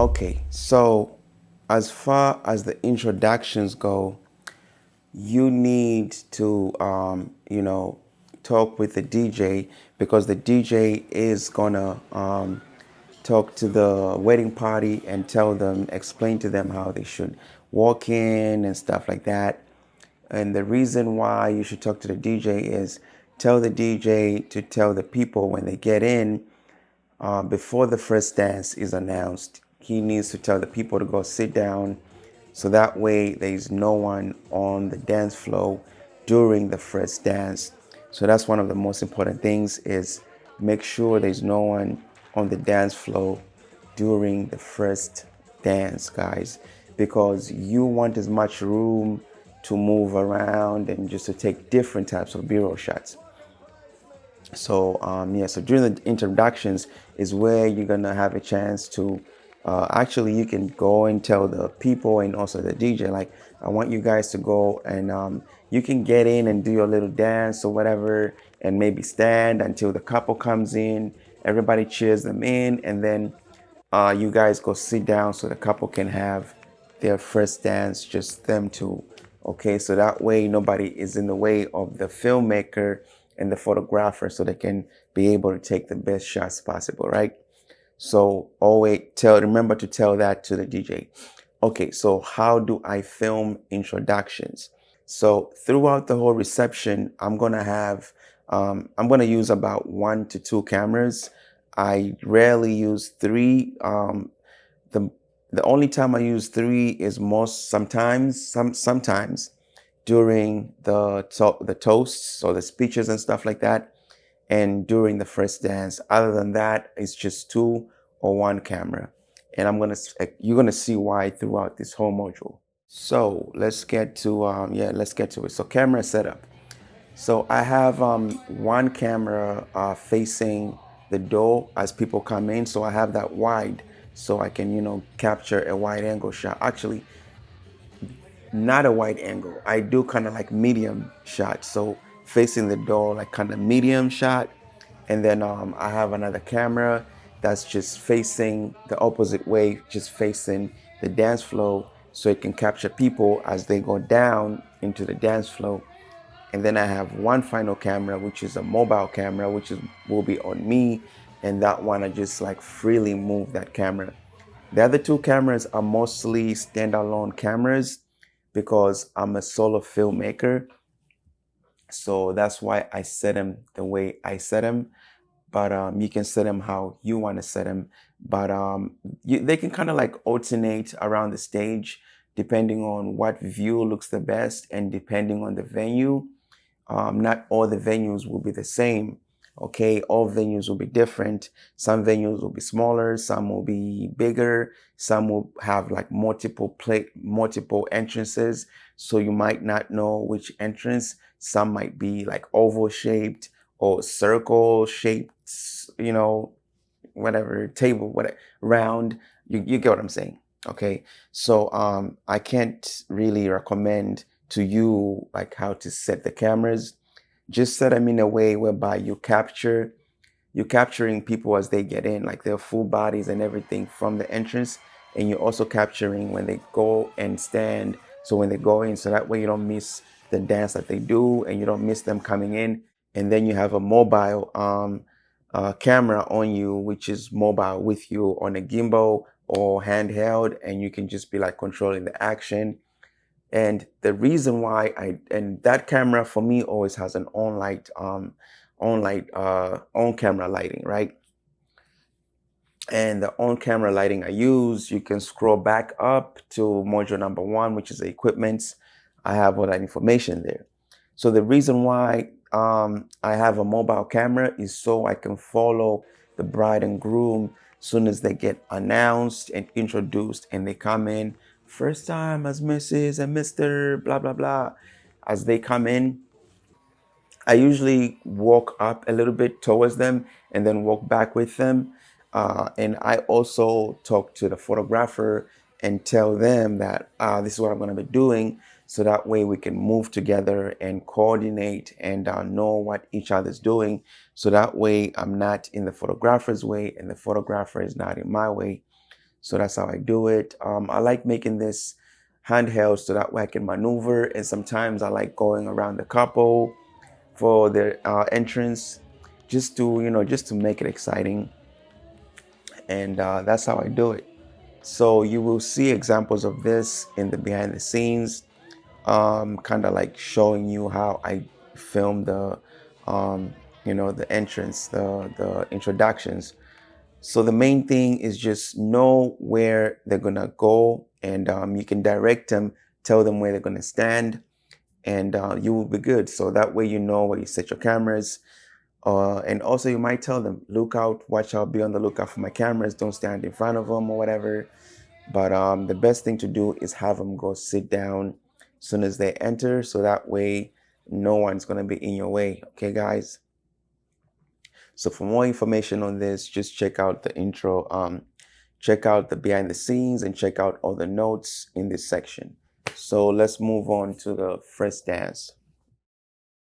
Okay, so as far as the introductions go, you need to, talk with the DJ because the DJ is gonna talk to the wedding party and tell them, explain to them how they should walk in and stuff like that. And the reason why you should talk to the DJ is tell the DJ to tell the people when they get in, before the first dance is announced, he needs to tell the people to go sit down so that way there's no one on the dance floor during the first dance. So that's one of the most important things is make sure there's no one on the dance floor during the first dance, guys, because you want as much room to move around and just to take different types of B-roll shots. So so during the introductions is where you're gonna have a chance to actually you can go and tell the people and also the DJ like I want you guys to go and you can get in and do your little dance or whatever and maybe stand until the couple comes in, everybody cheers them in, and then you guys go sit down so the couple can have their first dance, just them two. Okay, so that way nobody is in the way of the filmmaker and the photographer, so they can be able to take the best shots possible, right? So always remember to tell that to the DJ. Okay, so how do I film introductions? So throughout the whole reception, I'm gonna use about 1 to 2 cameras. I rarely use three. The the only time I use three is sometimes during the toasts or the speeches and stuff like that, and during the first dance. Other than that, it's just 2 or 1 camera, and you're gonna see why throughout this whole module. So let's get to let's get to it. So camera setup. So I have 1 camera facing the door as people come in. So I have that wide so I can, capture a wide angle shot. Actually, not a wide angle. I do kind of like medium shot. So facing the door, like kind of medium shot. And then I have another camera that's just facing the opposite way, just facing the dance floor so it can capture people as they go down into the dance floor. And then I have 1 final camera, which is a mobile camera, will be on me. And that one, I just like freely move that camera. The other 2 cameras are mostly standalone cameras because I'm a solo filmmaker. So that's why I set them the way I set them. But you can set them how you want to set them. But they can kind of like alternate around the stage depending on what view looks the best and depending on the venue. Not all the venues will be the same. Okay, all venues will be different. Some venues will be smaller, some will be bigger, some will have like multiple entrances. So you might not know which entrance. Some might be like oval shaped or circle shaped, whatever, table, whatever, round. You get what I'm saying. Okay, so I can't really recommend to you like how to set the cameras. Just set them in a way whereby you're capturing people as they get in, like their full bodies and everything from the entrance, and you're also capturing when they go and stand, so when they go in, so that way you don't miss the dance that they do and you don't miss them coming in. And then you have a mobile camera on you, which is mobile with you on a gimbal or handheld, and you can just be like controlling the action. And the reason why and that camera for me always has an on camera lighting, right? And the on camera lighting I use, you can scroll back up to module number 1, which is the equipment. I have all that information there. So the reason why I have a mobile camera is so I can follow the bride and groom soon as they get announced and introduced and they come in. First time as Mrs. and Mr. blah, blah, blah. As they come in, I usually walk up a little bit towards them and then walk back with them. And I also talk to the photographer and tell them that this is what I'm going to be doing. So that way we can move together and coordinate and know what each other's doing. So that way I'm not in the photographer's way and the photographer is not in my way. So that's how I do it. I like making this handheld so that way I can maneuver, and sometimes I like going around the couple for their entrance, just to just to make it exciting, and that's how I do it. So you will see examples of this in the behind the scenes, kind of like showing you how I film the the entrance, the introductions. So the main thing is just know where they're gonna go, and you can direct them, tell them where they're gonna stand, and you will be good. So that way you know where you set your cameras. And also you might tell them, look out, watch out, be on the lookout for my cameras. Don't stand in front of them or whatever. But the best thing to do is have them go sit down as soon as they enter, so that way no one's gonna be in your way. Okay, guys. So for more information on this, just check out the intro, check out the behind the scenes, and check out all the notes in this section. So let's move on to the first dance.